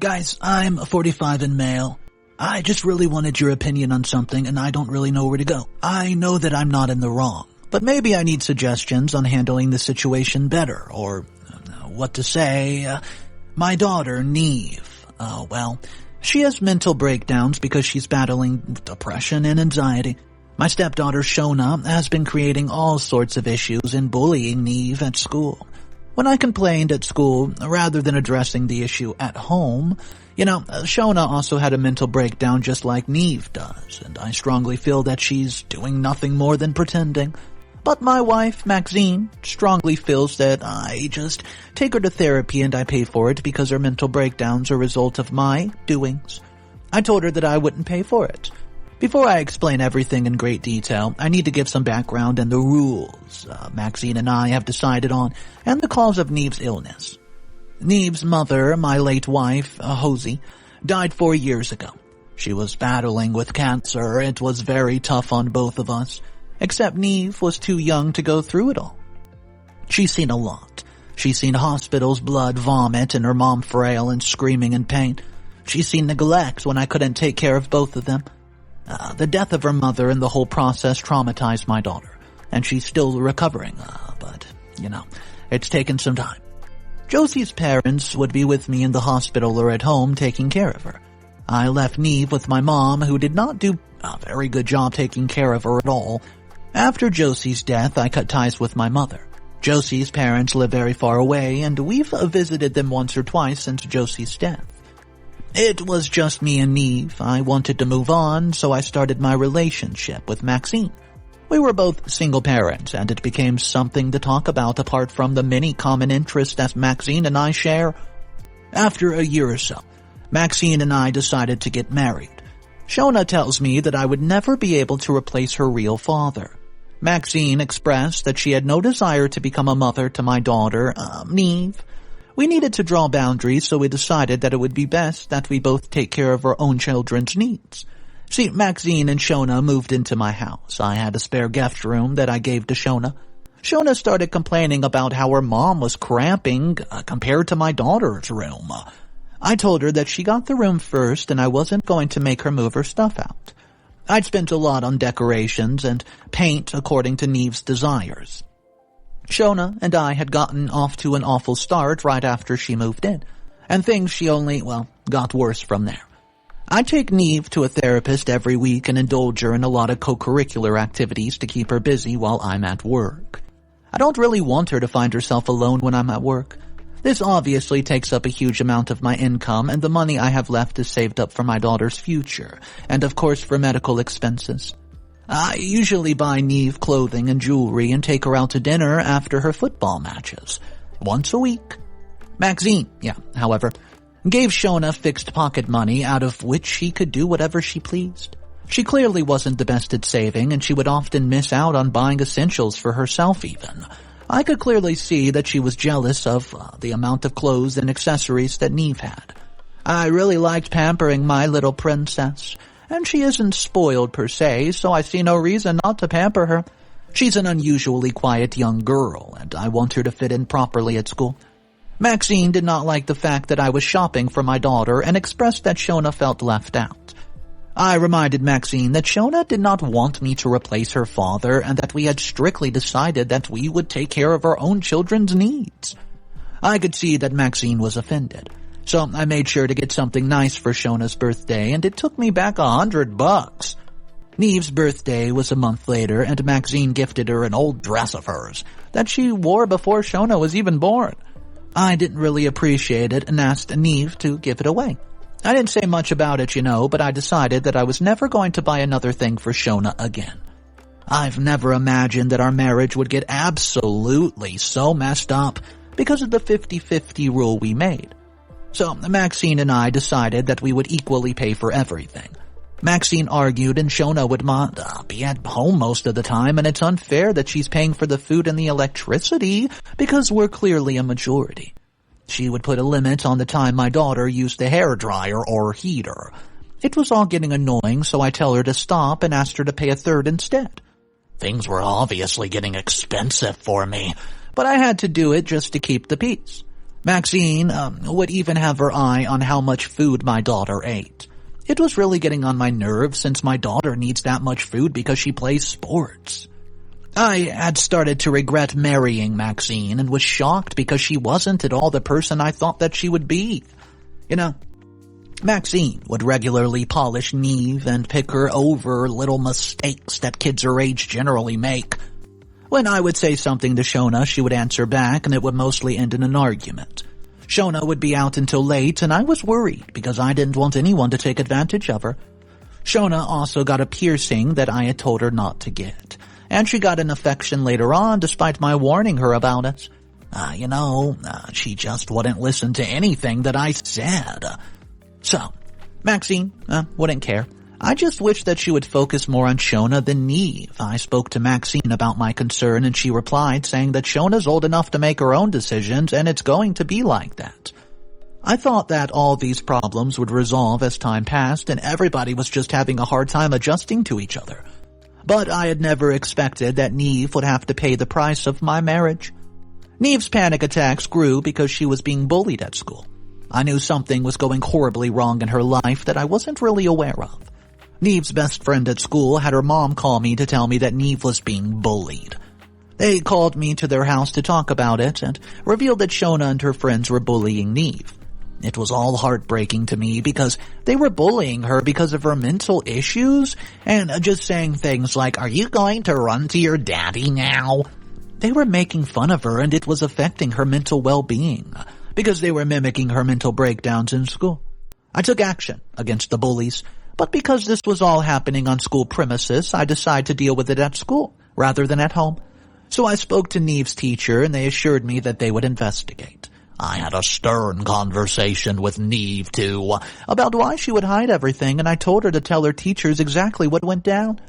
Guys, I'm 45 and male. I just really wanted your opinion on something and I don't really know where to go. I know that I'm not in the wrong, but maybe I need suggestions on handling the situation better or what to say. My daughter, Niamh, she has mental breakdowns because she's battling depression and anxiety. My stepdaughter, Shona, has been creating all sorts of issues and bullying Niamh at school. When I complained at school, rather than addressing the issue at home, Shona also had a mental breakdown just like Niamh does, and I strongly feel that she's doing nothing more than pretending. But my wife, Maxine, strongly feels that I just take her to therapy and I pay for it because her mental breakdowns are a result of my doings. I told her that I wouldn't pay for it. Before I explain everything in great detail, I need to give some background and the rules Maxine and I have decided on and the cause of Niamh's illness. Niamh's mother, my late wife, Hosey, died 4 years ago. She was battling with cancer. It was very tough on both of us, except Niamh was too young to go through it all. She's seen a lot. She's seen hospitals, blood, vomit, and her mom frail and screaming in pain. She's seen neglect when I couldn't take care of both of them. The death of her mother and the whole process traumatized my daughter, and she's still recovering, but it's taken some time. Josie's parents would be with me in the hospital or at home taking care of her. I left Niamh with my mom, who did not do a very good job taking care of her at all. After Josie's death, I cut ties with my mother. Josie's parents live very far away, and we've visited them once or twice since Josie's death. It was just me and Niamh. I wanted to move on, so I started my relationship with Maxine. We were both single parents, and it became something to talk about apart from the many common interests that Maxine and I share. After a year or so, Maxine and I decided to get married. Shona tells me that I would never be able to replace her real father. Maxine expressed that she had no desire to become a mother to my daughter, Niamh. We needed to draw boundaries, so we decided that it would be best that we both take care of our own children's needs. See, Maxine and Shona moved into my house. I had a spare guest room that I gave to Shona. Shona started complaining about how her mom was cramping compared to my daughter's room. I told her that she got the room first and I wasn't going to make her move her stuff out. I'd spent a lot on decorations and paint according to Niamh's desires. Shona and I had gotten off to an awful start right after she moved in, and things she only, got worse from there. I take Niamh to a therapist every week and indulge her in a lot of co-curricular activities to keep her busy while I'm at work. I don't really want her to find herself alone when I'm at work. This obviously takes up a huge amount of my income, and the money I have left is saved up for my daughter's future, and of course for medical expenses. I usually buy Niamh clothing and jewelry and take her out to dinner after her football matches. Once a week. Maxine, however, gave Shona fixed pocket money out of which she could do whatever she pleased. She clearly wasn't the best at saving, and she would often miss out on buying essentials for herself even. I could clearly see that she was jealous of the amount of clothes and accessories that Niamh had. I really liked pampering my little princess, and she isn't spoiled per se, so I see no reason not to pamper her. She's an unusually quiet young girl, and I want her to fit in properly at school. Maxine did not like the fact that I was shopping for my daughter and expressed that Shona felt left out. I reminded Maxine that Shona did not want me to replace her father and that we had strictly decided that we would take care of our own children's needs. I could see that Maxine was offended, so I made sure to get something nice for Shona's birthday, and it took me back $100. Niamh's birthday was a month later, and Maxine gifted her an old dress of hers that she wore before Shona was even born. I didn't really appreciate it and asked Niamh to give it away. I didn't say much about it, but I decided that I was never going to buy another thing for Shona again. I've never imagined that our marriage would get absolutely so messed up because of the 50-50 rule we made. So Maxine and I decided that we would equally pay for everything. Maxine argued and Shona would be at home most of the time, and it's unfair that she's paying for the food and the electricity because we're clearly a majority. She would put a limit on the time my daughter used the hairdryer or heater. It was all getting annoying, so I tell her to stop and asked her to pay a third instead. Things were obviously getting expensive for me, but I had to do it just to keep the peace. Maxine would even have her eye on how much food my daughter ate. It was really getting on my nerves since my daughter needs that much food because she plays sports. I had started to regret marrying Maxine and was shocked because she wasn't at all the person I thought that she would be. You know, Maxine would regularly polish Niamh and pick her over little mistakes that kids her age generally make. When I would say something to Shona, she would answer back and it would mostly end in an argument. Shona would be out until late and I was worried because I didn't want anyone to take advantage of her. Shona also got a piercing that I had told her not to get. And she got an affection later on despite my warning her about it. She just wouldn't listen to anything that I said. So, Maxine wouldn't care. I just wish that she would focus more on Shona than Niamh. I spoke to Maxine about my concern and she replied saying that Shona's old enough to make her own decisions and it's going to be like that. I thought that all these problems would resolve as time passed and everybody was just having a hard time adjusting to each other. But I had never expected that Niamh would have to pay the price of my marriage. Niamh's panic attacks grew because she was being bullied at school. I knew something was going horribly wrong in her life that I wasn't really aware of. Niamh's best friend at school had her mom call me to tell me that Niamh was being bullied. They called me to their house to talk about it and revealed that Shona and her friends were bullying Niamh. It was all heartbreaking to me because they were bullying her because of her mental issues and just saying things like, "Are you going to run to your daddy now?" They were making fun of her and it was affecting her mental well-being because they were mimicking her mental breakdowns in school. I took action against the bullies, but because this was all happening on school premises, I decided to deal with it at school rather than at home. So I spoke to Niamh's teacher and they assured me that they would investigate. I had a stern conversation with Niamh, too, about why she would hide everything, and I told her to tell her teachers exactly what went down.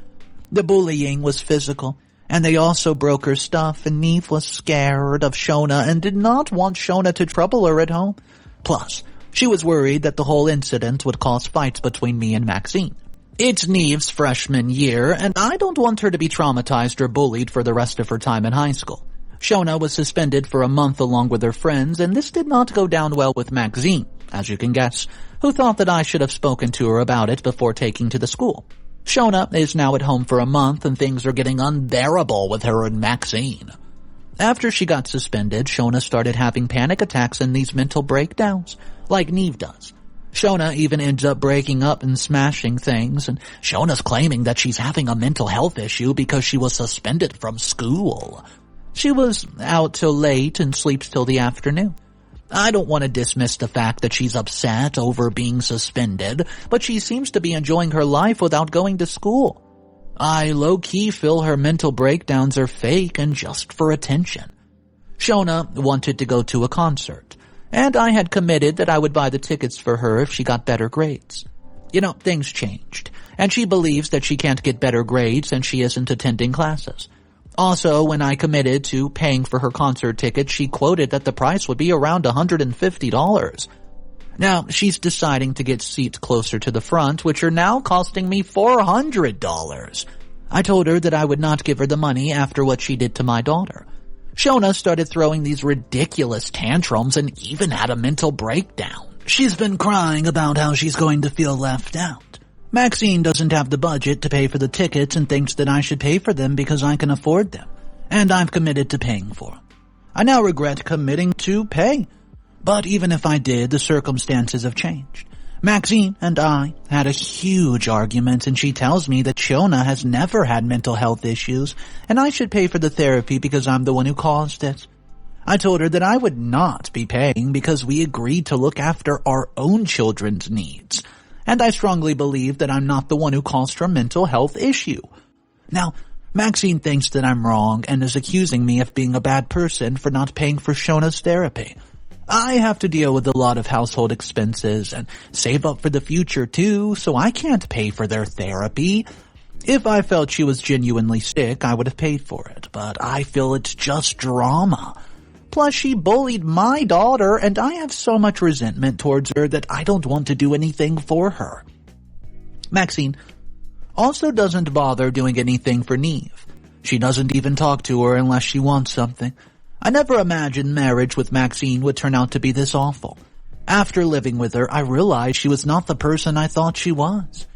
The bullying was physical, and they also broke her stuff, and Niamh was scared of Shona and did not want Shona to trouble her at home. Plus, she was worried that the whole incident would cause fights between me and Maxine. It's Niamh's freshman year, and I don't want her to be traumatized or bullied for the rest of her time in high school. Shona was suspended for a month along with her friends, and this did not go down well with Maxine, as you can guess, who thought that I should have spoken to her about it before taking to the school. Shona is now at home for a month, and things are getting unbearable with her and Maxine. After she got suspended, Shona started having panic attacks and these mental breakdowns, like Niamh does. Shona even ends up breaking up and smashing things, and Shona's claiming that she's having a mental health issue because she was suspended from school. She was out till late and sleeps till the afternoon. I don't want to dismiss the fact that she's upset over being suspended, but she seems to be enjoying her life without going to school. I low-key feel her mental breakdowns are fake and just for attention. Shona wanted to go to a concert, and I had committed that I would buy the tickets for her if she got better grades. Things changed, and she believes that she can't get better grades and she isn't attending classes. Also, when I committed to paying for her concert ticket, she quoted that the price would be around $150. Now, she's deciding to get seats closer to the front, which are now costing me $400. I told her that I would not give her the money after what she did to my daughter. Shona started throwing these ridiculous tantrums and even had a mental breakdown. She's been crying about how she's going to feel left out. Maxine doesn't have the budget to pay for the tickets and thinks that I should pay for them because I can afford them, and I've committed to paying for them. I now regret committing to pay, but even if I did, the circumstances have changed. Maxine and I had a huge argument, and she tells me that Shona has never had mental health issues, and I should pay for the therapy because I'm the one who caused it. I told her that I would not be paying because we agreed to look after our own children's needs. And I strongly believe that I'm not the one who caused her mental health issue. Now, Maxine thinks that I'm wrong and is accusing me of being a bad person for not paying for Shona's therapy. I have to deal with a lot of household expenses and save up for the future too, so I can't pay for their therapy. If I felt she was genuinely sick, I would have paid for it, but I feel it's just drama. Plus, she bullied my daughter, and I have so much resentment towards her that I don't want to do anything for her. Maxine also doesn't bother doing anything for Niamh. She doesn't even talk to her unless she wants something. I never imagined marriage with Maxine would turn out to be this awful. After living with her, I realized she was not the person I thought she was.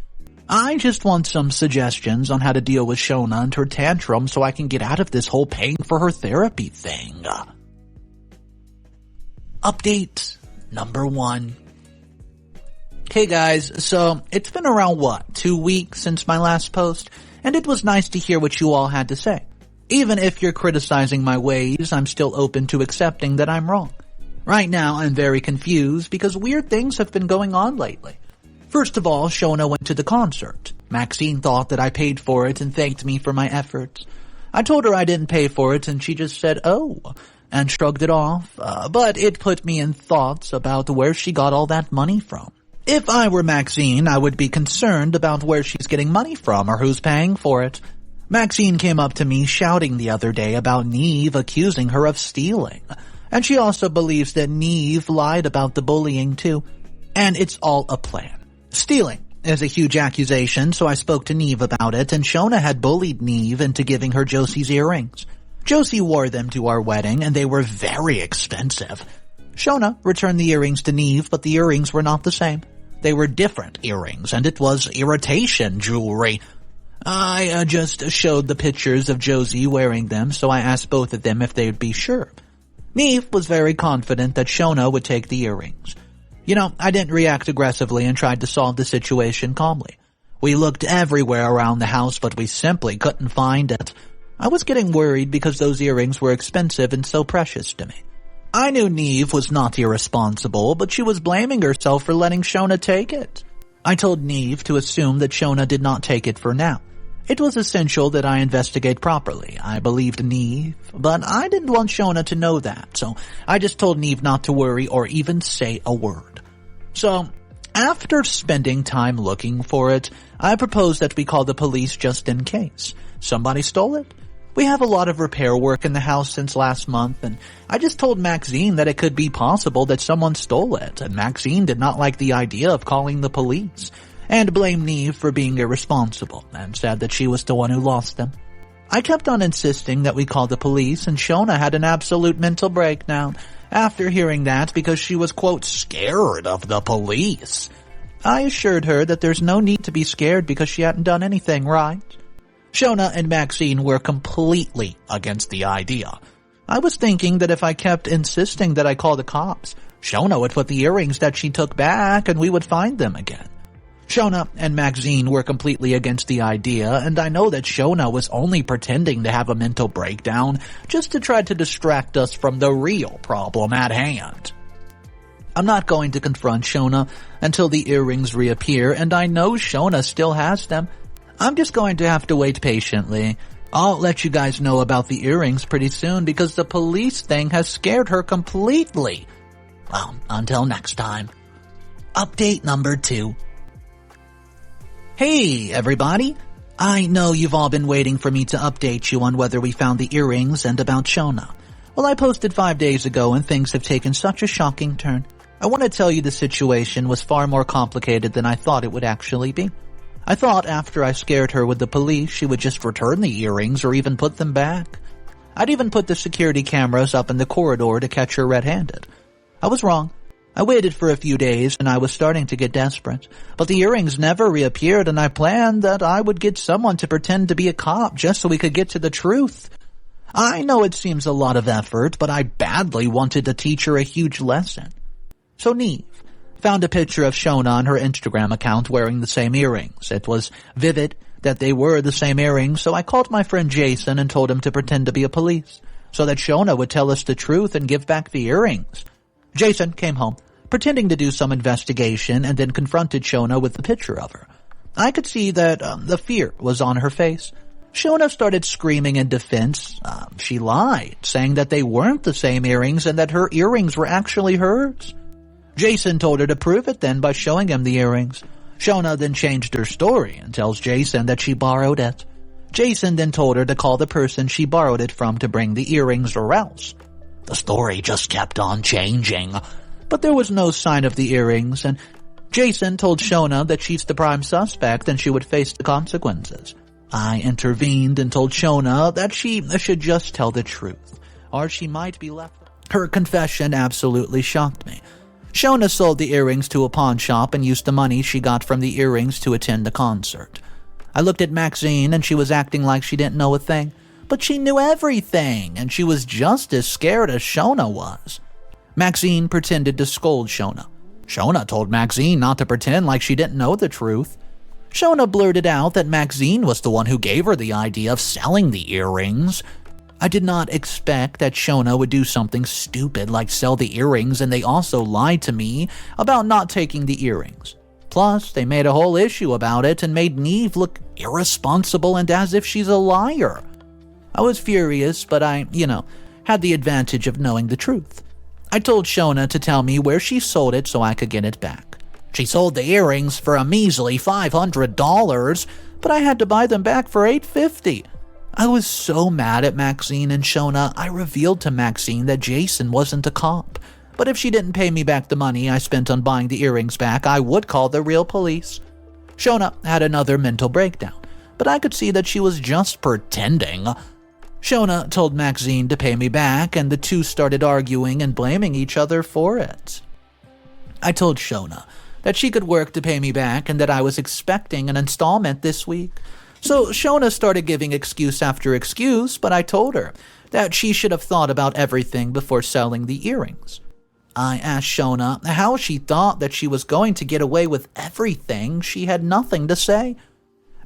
I just want some suggestions on how to deal with Shona and her tantrum so I can get out of this whole paying for her therapy thing. Update number 1. Hey guys, so it's been around 2 weeks since my last post, and it was nice to hear what you all had to say. Even if you're criticizing my ways, I'm still open to accepting that I'm wrong. Right now, I'm very confused because weird things have been going on lately. First of all, Shona went to the concert. Maxine thought that I paid for it and thanked me for my efforts. I told her I didn't pay for it and she just said, "Oh," and shrugged it off, but it put me in thoughts about where she got all that money from. If I were Maxine, I would be concerned about where she's getting money from or who's paying for it. Maxine came up to me shouting the other day about Niamh accusing her of stealing. And she also believes that Niamh lied about the bullying too. And it's all a plan. Stealing is a huge accusation, so I spoke to Niamh about it, and Shona had bullied Niamh into giving her Josie's earrings. Josie wore them to our wedding, and they were very expensive. Shona returned the earrings to Niamh, but the earrings were not the same. They were different earrings, and it was irritation jewelry. I just showed the pictures of Josie wearing them, so I asked both of them if they would be sure. Niamh was very confident that Shona would take the earrings. I didn't react aggressively and tried to solve the situation calmly. We looked everywhere around the house, but we simply couldn't find it. I was getting worried because those earrings were expensive and so precious to me. I knew Niamh was not irresponsible, but she was blaming herself for letting Shona take it. I told Niamh to assume that Shona did not take it for now. It was essential that I investigate properly. I believed Niamh, but I didn't want Shona to know that, so I just told Niamh not to worry or even say a word. So, after spending time looking for it, I proposed that we call the police just in case. Somebody stole it? We have a lot of repair work in the house since last month, and I just told Maxine that it could be possible that someone stole it, and Maxine did not like the idea of calling the police, and blamed Niamh for being irresponsible, and said that she was the one who lost them. I kept on insisting that we call the police, and Shona had an absolute mental breakdown after hearing that because she was, quote, scared of the police. I assured her that there's no need to be scared because she hadn't done anything right. Shona and Maxine were completely against the idea. I was thinking that if I kept insisting that I call the cops, Shona would put the earrings that she took back and we would find them again. Shona and Maxine were completely against the idea, and I know that Shona was only pretending to have a mental breakdown just to try to distract us from the real problem at hand. I'm not going to confront Shona until the earrings reappear, and I know Shona still has them. I'm just going to have to wait patiently. I'll let you guys know about the earrings pretty soon because the police thing has scared her completely. Well, until next time. Update number 2. Hey, everybody. I know you've all been waiting for me to update you on whether we found the earrings and about Shona. Well, I posted 5 days ago and things have taken such a shocking turn. I want to tell you the situation was far more complicated than I thought it would actually be. I thought after I scared her with the police, she would just return the earrings or even put them back. I'd even put the security cameras up in the corridor to catch her red-handed. I was wrong. I waited for a few days and I was starting to get desperate, but the earrings never reappeared and I planned that I would get someone to pretend to be a cop just so we could get to the truth. I know it seems a lot of effort, but I badly wanted to teach her a huge lesson. So Niamh found a picture of Shona on her Instagram account wearing the same earrings. It was vivid that they were the same earrings, so I called my friend Jason and told him to pretend to be a police so that Shona would tell us the truth and give back the earrings. Jason came home, pretending to do some investigation, and then confronted Shona with the picture of her. I could see that the fear was on her face. Shona started screaming in defense. She lied, saying that they weren't the same earrings and that her earrings were actually hers. Jason told her to prove it then by showing him the earrings. Shona then changed her story and tells Jason that she borrowed it. Jason then told her to call the person she borrowed it from to bring the earrings or else. The story just kept on changing. But there was no sign of the earrings, and Jason told Shona that she's the prime suspect and she would face the consequences. I intervened and told Shona that she should just tell the truth. or she might be left. Her confession absolutely shocked me. Shona sold the earrings to a pawn shop and used the money she got from the earrings to attend the concert. I looked at Maxine and she was acting like she didn't know a thing, but she knew everything and she was just as scared as Shona was. Maxine pretended to scold Shona. Shona told Maxine not to pretend like she didn't know the truth. Shona blurted out that Maxine was the one who gave her the idea of selling the earrings. I did not expect that Shona would do something stupid like sell the earrings, and they also lied to me about not taking the earrings. Plus, they made a whole issue about it and made Niamh look irresponsible and as if she's a liar. I was furious, but I, had the advantage of knowing the truth. I told Shona to tell me where she sold it so I could get it back. She sold the earrings for a measly $500, but I had to buy them back for $850. I was so mad at Maxine and Shona, I revealed to Maxine that Jason wasn't a cop. But if she didn't pay me back the money I spent on buying the earrings back, I would call the real police. Shona had another mental breakdown, but I could see that she was just pretending. Shona told Maxine to pay me back, and the two started arguing and blaming each other for it. I told Shona that she could work to pay me back and that I was expecting an installment this week. So Shona started giving excuse after excuse, but I told her that she should have thought about everything before selling the earrings. I asked Shona how she thought that she was going to get away with everything. She had nothing to say.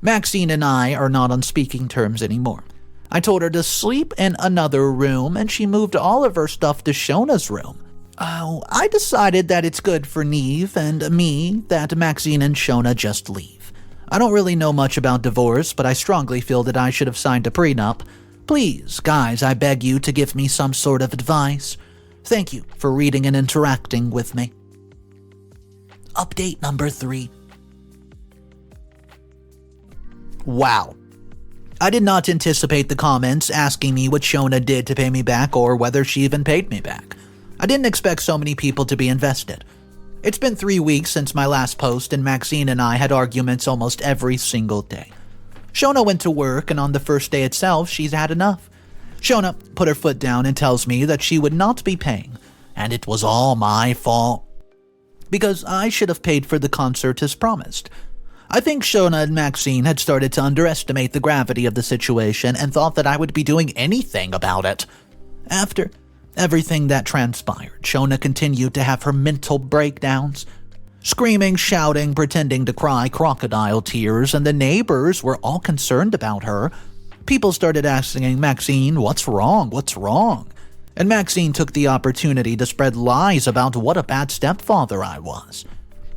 Maxine and I are not on speaking terms anymore. I told her to sleep in another room, and she moved all of her stuff to Shona's room. I decided that it's good for Niamh and me that Maxine and Shona just leave. I don't really know much about divorce, but I strongly feel that I should have signed a prenup. Please, guys, I beg you to give me some sort of advice. Thank you for reading and interacting with me. Update number 3. Wow. I did not anticipate the comments asking me what Shona did to pay me back or whether she even paid me back. I didn't expect so many people to be invested. It's been 3 weeks since my last post, and Maxine and I had arguments almost every single day. Shona went to work, and on the first day itself, she's had enough. Shona put her foot down and tells me that she would not be paying, and it was all my fault, because I should have paid for the concert as promised. I think Shona and Maxine had started to underestimate the gravity of the situation and thought that I would be doing anything about it. After everything that transpired, Shona continued to have her mental breakdowns. Screaming, shouting, pretending to cry crocodile tears, and the neighbors were all concerned about her. People started asking Maxine, "What's wrong? What's wrong?" And Maxine took the opportunity to spread lies about what a bad stepfather I was.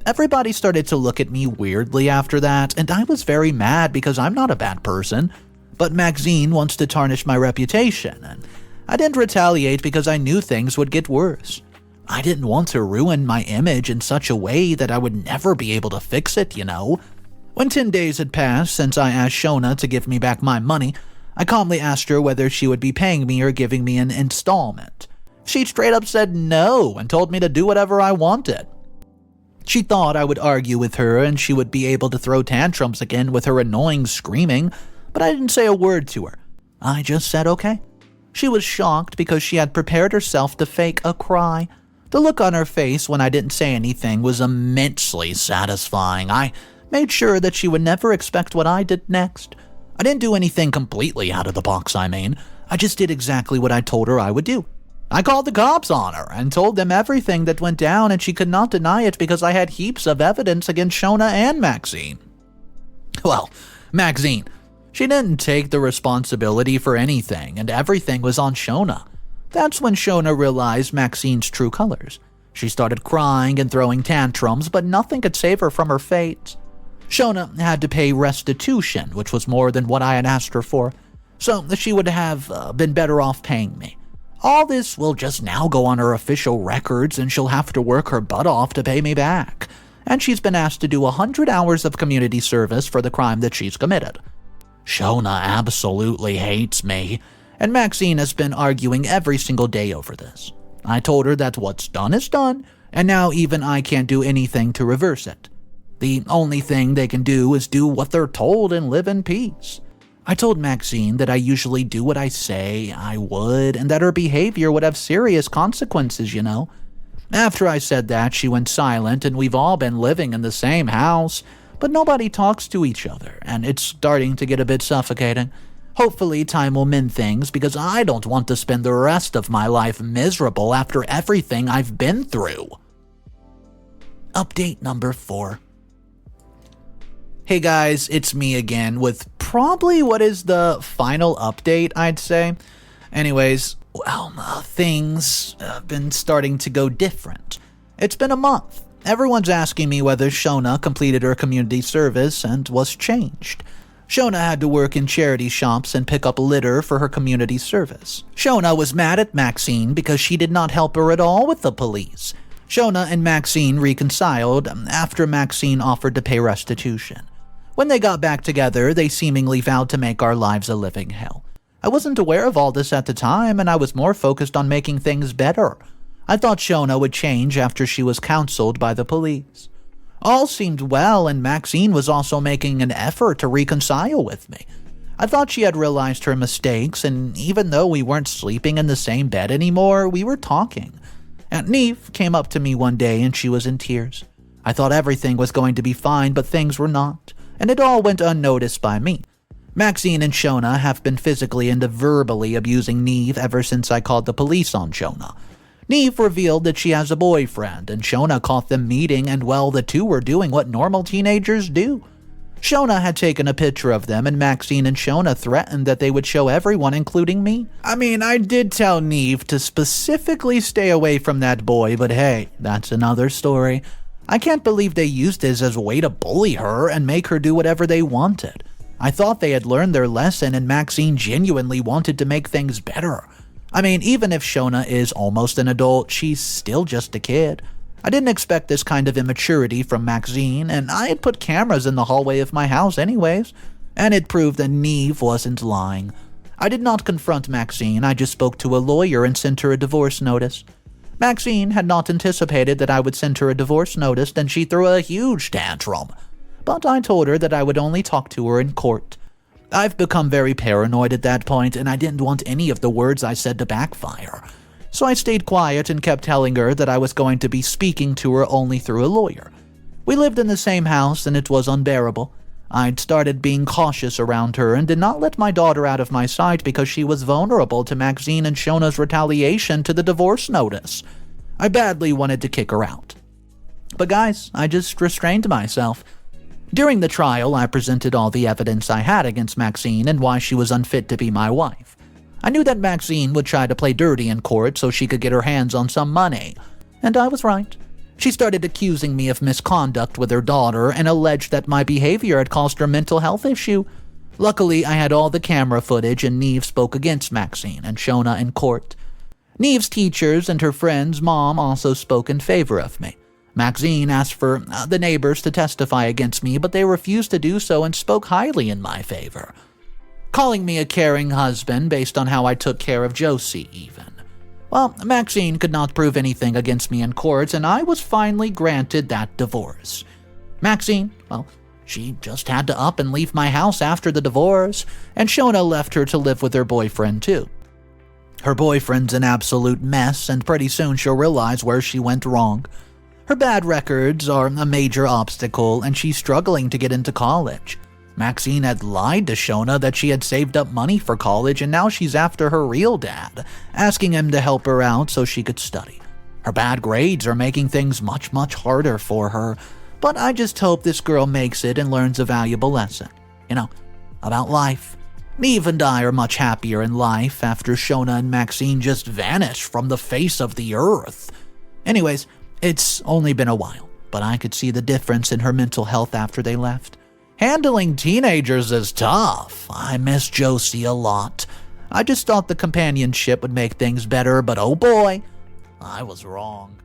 Everybody started to look at me weirdly after that, and I was very mad because I'm not a bad person. But Maxine wants to tarnish my reputation, and I didn't retaliate because I knew things would get worse. I didn't want to ruin my image in such a way that I would never be able to fix it, When 10 days had passed since I asked Shona to give me back my money, I calmly asked her whether she would be paying me or giving me an installment. She straight up said no and told me to do whatever I wanted. She thought I would argue with her and she would be able to throw tantrums again with her annoying screaming, but I didn't say a word to her. I just said okay. She was shocked because she had prepared herself to fake a cry. The look on her face when I didn't say anything was immensely satisfying. I made sure that she would never expect what I did next. I didn't do anything completely out of the box, I just did exactly what I told her I would do. I called the cops on her and told them everything that went down, and she could not deny it because I had heaps of evidence against Shona and Maxine. Well, Maxine, she didn't take the responsibility for anything, and everything was on Shona. That's when Shona realized Maxine's true colors. She started crying and throwing tantrums, but nothing could save her from her fate. Shona had to pay restitution, which was more than what I had asked her for, so she would have been better off paying me. All this will just now go on her official records, and she'll have to work her butt off to pay me back. And she's been asked to do 100 hours of community service for the crime that she's committed. Shona absolutely hates me, and Maxine has been arguing every single day over this. I told her that what's done is done, and now even I can't do anything to reverse it. The only thing they can do is do what they're told and live in peace. I told Maxine that I usually do what I say I would and that her behavior would have serious consequences, After I said that, she went silent, and we've all been living in the same house, but nobody talks to each other, and it's starting to get a bit suffocating. Hopefully, time will mend things, because I don't want to spend the rest of my life miserable after everything I've been through. Update number 4. Hey guys, it's me again with probably what is the final update, I'd say. Anyways, things have been starting to go different. It's been a month. Everyone's asking me whether Shona completed her community service and was changed. Shona had to work in charity shops and pick up litter for her community service. Shona was mad at Maxine because she did not help her at all with the police. Shona and Maxine reconciled after Maxine offered to pay restitution. When they got back together, they seemingly vowed to make our lives a living hell. I wasn't aware of all this at the time, and I was more focused on making things better. I thought Shona would change after she was counseled by the police. All seemed well, and Maxine was also making an effort to reconcile with me. I thought she had realized her mistakes, and even though we weren't sleeping in the same bed anymore, we were talking. Aunt Niamh came up to me one day and she was in tears. I thought everything was going to be fine, but things were not, and it all went unnoticed by me. Maxine and Shona have been physically and verbally abusing Niamh ever since I called the police on Shona. Niamh revealed that she has a boyfriend, and Shona caught them meeting, and the two were doing what normal teenagers do. Shona had taken a picture of them, and Maxine and Shona threatened that they would show everyone, including me. I did tell Niamh to specifically stay away from that boy, but hey, that's another story. I can't believe they used this as a way to bully her and make her do whatever they wanted. I thought they had learned their lesson, and Maxine genuinely wanted to make things better. Even if Shona is almost an adult, she's still just a kid. I didn't expect this kind of immaturity from Maxine, and I had put cameras in the hallway of my house anyways, and it proved that Niamh wasn't lying. I did not confront Maxine, I just spoke to a lawyer and sent her a divorce notice. Maxine had not anticipated that I would send her a divorce notice, and she threw a huge tantrum. But I told her that I would only talk to her in court. I've become very paranoid at that point, and I didn't want any of the words I said to backfire. So I stayed quiet and kept telling her that I was going to be speaking to her only through a lawyer. We lived in the same house, and it was unbearable. I'd started being cautious around her and did not let my daughter out of my sight because she was vulnerable to Maxine and Shona's retaliation to the divorce notice. I badly wanted to kick her out. But guys, I just restrained myself. During the trial, I presented all the evidence I had against Maxine and why she was unfit to be my wife. I knew that Maxine would try to play dirty in court so she could get her hands on some money. And I was right. She started accusing me of misconduct with her daughter and alleged that my behavior had caused her mental health issue. Luckily, I had all the camera footage, and Niamh spoke against Maxine and Shona in court. Niamh's teachers and her friend's mom also spoke in favor of me. Maxine asked for the neighbors to testify against me, but they refused to do so and spoke highly in my favor, calling me a caring husband based on how I took care of Josie even. Well, Maxine could not prove anything against me in court, and I was finally granted that divorce. Maxine, she just had to up and leave my house after the divorce, and Shona left her to live with her boyfriend too. Her boyfriend's an absolute mess, and pretty soon she'll realize where she went wrong. Her bad records are a major obstacle, and she's struggling to get into college. Maxine had lied to Shona that she had saved up money for college, and now she's after her real dad, asking him to help her out so she could study. Her bad grades are making things much, much harder for her, but I just hope this girl makes it and learns a valuable lesson. About life. Niamh and I are much happier in life after Shona and Maxine just vanished from the face of the earth. Anyways, it's only been a while, but I could see the difference in her mental health after they left. Handling teenagers is tough. I miss Josie a lot. I just thought the companionship would make things better, but oh boy, I was wrong.